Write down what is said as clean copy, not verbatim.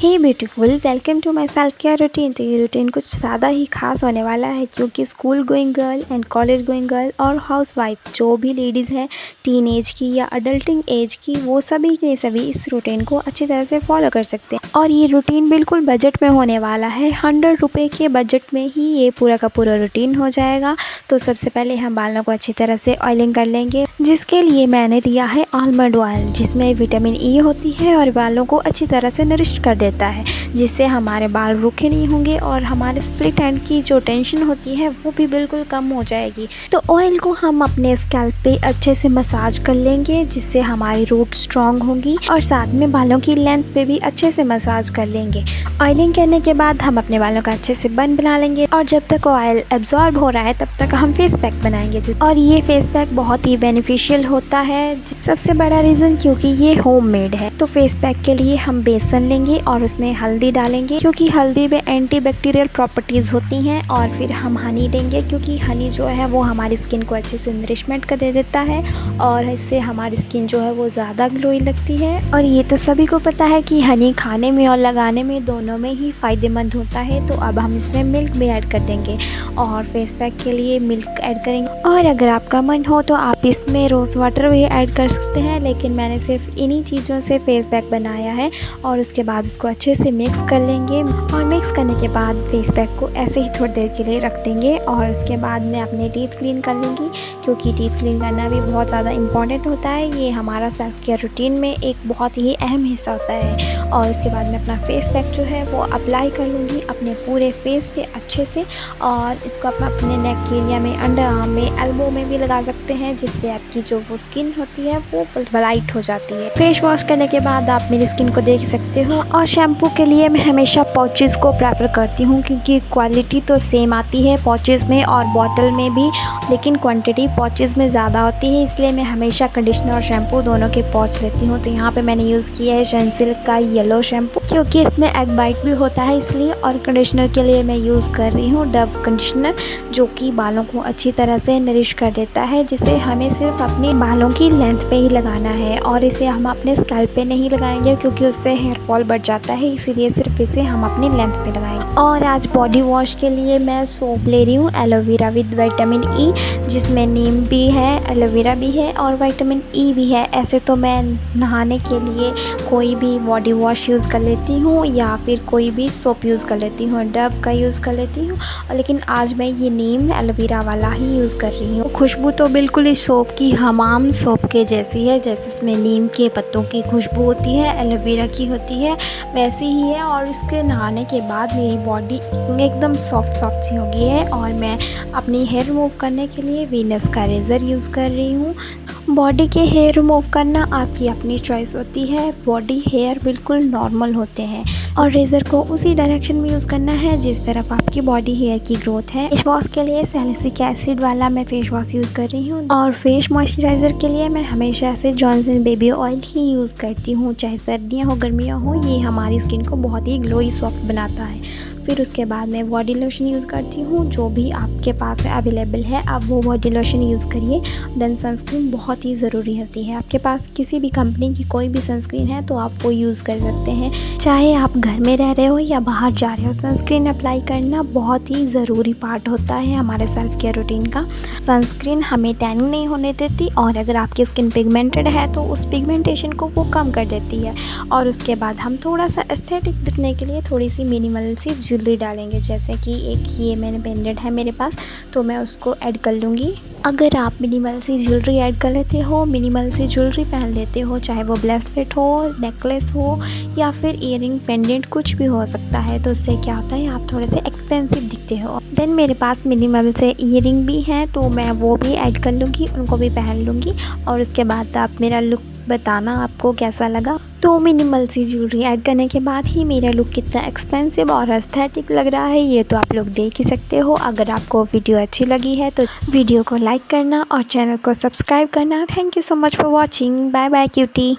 Hey beautiful, welcome to my self care routine. तो ये routine कुछ ज़्यादा ही खास होने वाला है क्योंकि school going girl and college going girl और हाउसवाइफ जो भी लेडीज़ हैं टीन एज की या अडल्टिंग एज की, वो सभी के सभी इस रूटीन को अच्छी तरह से फॉलो कर सकते हैं। और ये रूटीन बिल्कुल बजट में होने वाला है। 100 रुपये के बजट में ही ये पूरा का पूरा रूटीन हो जाएगा। तो सबसे पहले हम बालों को अच्छी तरह से ऑयलिंग कर लेंगे, जिसके लिए मैंने दिया है आलमंड ऑयल, जिसमें विटामिन ई होती है और बालों को अच्छी तरह से नरिश कर देता है, जिससे हमारे बाल रूखे नहीं होंगे और हमारे स्प्लिट एंड की जो टेंशन होती है वो भी बिल्कुल कम हो जाएगी। तो ऑयल को हम अपने स्कैल्प पे अच्छे से मसाज कर लेंगे, जिससे हमारी रूट स्ट्रॉन्ग होंगी और साथ में बालों की लेंथ पे भी अच्छे से मसाज कर लेंगे। ऑयलिंग करने के बाद हम अपने बालों का अच्छे से बन बना लेंगे और जब तक ऑयल एब्जॉर्ब हो रहा है तब तक हम फेस पैक बनाएंगे। और ये फेस पैक बहुत ही बेनिफिशियल होता है। सबसे बड़ा रीज़न क्योंकि ये होममेड है। तो फेस पैक के लिए हम बेसन लेंगे और उसमें हल्दी डालेंगे, क्योंकि हल्दी में एंटीबैक्टीरियल प्रॉपर्टीज़ होती हैं। और फिर हम हनी देंगे, क्योंकि हनी जो है वो हमारी स्किन को अच्छे से नरिशमेंट कर दे देता है और इससे हमारी स्किन जो है वो ज़्यादा ग्लोई लगती है। और ये तो सभी को पता है कि हनी खाने में और लगाने में दोनों में ही फ़ायदेमंद होता है। तो अब हम इसमें मिल्क भी ऐड कर देंगे और फेस पैक के लिए मिल्क ऐड करेंगे। और अगर आपका मन हो तो आप इसमें रोज़ वाटर भी ऐड कर सकते हैं, लेकिन मैंने सिर्फ इन्हीं चीज़ों से फेस पैक बनाया है। और उसके बाद उसको अच्छे से मिक्स कर लेंगे और मिक्स करने के बाद फेस पैक को ऐसे ही थोड़ी देर के लिए रख देंगे। और उसके बाद मैं अपने टीथ क्लीन कर लूँगी, क्योंकि टीथ क्लीन करना भी बहुत ज़्यादा इंपॉर्टेंट होता है। ये हमारा सेल्फ केयर रूटीन में एक बहुत ही अहम हिस्सा होता है। और उसके बाद मैं अपना फेस पैक जो है वो अप्लाई कर लूँगी अपने पूरे फेस पे अच्छे से। और इसको आप अपने नेक के एरिया में, अंडर आर्म में, एल्बो में भी लगा सकते हैं, जिससे आपकी जो वो स्किन होती है वो ब्राइट हो जाती है। फेस वॉश करने के बाद आप मेरी स्किन को देख सकते हो। और शैम्पू के लिए मैं हमेशा पाउचेस को प्रेफर करती हूँ, क्योंकि क्वालिटी तो सेम आती है पाउचेस में और बॉटल में भी, लेकिन क्वांटिटी पाउचेस में ज़्यादा होती है। इसलिए मैं हमेशा कंडीशनर और शैम्पू दोनों के पाउच लेती हूँ। तो यहाँ पे मैंने यूज़ किया है सनसिल्क का येलो शैम्पू, क्योंकि इसमें एग बाइट भी होता है इसलिए। और कंडीशनर के लिए मैं यूज़ कर रही हूँ डव कंडीशनर, जो कि बालों को अच्छी तरह से नरिश कर देता है, जिसे हमें सिर्फ अपने बालों की लेंथ पे ही लगाना है और इसे हम अपने स्कैल्प पे नहीं लगाएंगे, क्योंकि उससे हेयर फॉल बढ़ जाता है। इसीलिए सिर्फ इसे हम अपनी लेंथ पे लगाएंगे। और आज बॉडी वॉश के लिए मैं सोप ले रही हूँ एलोवेरा विद विटामिन ई, जिसमें नीम भी है, एलोवेरा भी है और विटामिन ई भी है। ऐसे तो मैं नहाने के लिए कोई भी बॉडी वॉश यूज़ कर लेती हूँ या फिर कोई भी सोप यूज़ कर लेती हूँ, डव का यूज़ कर लेती हूँ, लेकिन आज मैं ये नीम एलोवेरा वाला ही यूज़ कर रही हूँ। खुशबू तो बिल्कुल इस सोप की हमाम सोप के जैसी है, जैसे इसमें नीम के पत्तों की खुशबू होती है, एलोवेरा की होती है, वैसी ही है। और इसके नहाने के बाद मेरी बॉडी एकदम सॉफ्ट सी हो गई है। और मैं अपनी हेयर रिमूव करने के लिए वीनस का रेज़र यूज़ कर रही हूँ। बॉडी के हेयर रिमूव करना आपकी अपनी चॉइस होती है। बॉडी हेयर बिल्कुल नॉर्मल होते हैं और रेज़र को उसी डायरेक्शन में यूज़ करना है जिस तरफ आपकी बॉडी हेयर की ग्रोथ है। फेस वॉश के लिए सैलिसिलिक एसिड वाला मैं फेस वॉश यूज़ कर रही हूँ। और फेस मॉइस्चराइज़र के लिए मैं हमेशा से जॉनसन बेबी ऑयल ही यूज़ करती हूँ, चाहे सर्दियाँ हो गर्मियाँ हो। ये हमारी स्किन को बहुत ही ग्लोई सॉफ्ट बनाता है। फिर उसके बाद मैं बॉडी लोशन यूज़ करती हूँ, जो भी आपके पास अवेलेबल है आप वो बॉडी लोशन यूज़ करिए। देन सनस्क्रीन बहुत ही ज़रूरी होती है। आपके पास किसी भी कंपनी की कोई भी सनस्क्रीन है तो आप वो यूज़ कर सकते हैं, चाहे आप घर में रह रहे हो या बाहर जा रहे हो। सनस्क्रीन अप्लाई करना बहुत ही ज़रूरी पार्ट होता है हमारे सेल्फ केयर रूटीन का। सनस्क्रीन हमें टैनिंग नहीं होने देती और अगर आपकी स्किन पिगमेंटेड है तो उस पिगमेंटेशन को वो कम कर देती है। और उसके बाद हम थोड़ा सा एस्थेटिक दिखने के लिए थोड़ी सी मिनिमल सी ज्वेलरी डालेंगे, जैसे कि एक ये मैंने पेंडेंट है मेरे पास, तो मैं उसको ऐड कर लूँगी। अगर आप मिनिमल सी ज्वेलरी ऐड कर लेते हो, मिनिमल सी ज्वेलरी पहन लेते हो, चाहे वो ब्रेसलेट हो, नेकलेस हो या फिर ईयरिंग पेंडेंट कुछ भी हो सकता है, तो उससे क्या होता है आप थोड़े से एक्सपेंसिव दिखते हो। देन मेरे पास मिनिमल से ईयरिंग भी हैं तो मैं वो भी ऐड कर लूँगी, उनको भी पहन लूँगी। और उसके बाद आप मेरा लुक बताना आपको कैसा लगा। तो मिनिमल सी ज्वेलरी ऐड करने के बाद ही मेरा लुक कितना एक्सपेंसिव और एस्थेटिक लग रहा है ये तो आप लोग देख ही सकते हो। अगर आपको वीडियो अच्छी लगी है तो वीडियो को लाइक करना और चैनल को सब्सक्राइब करना। Thank you so much for watching. Bye bye cutie.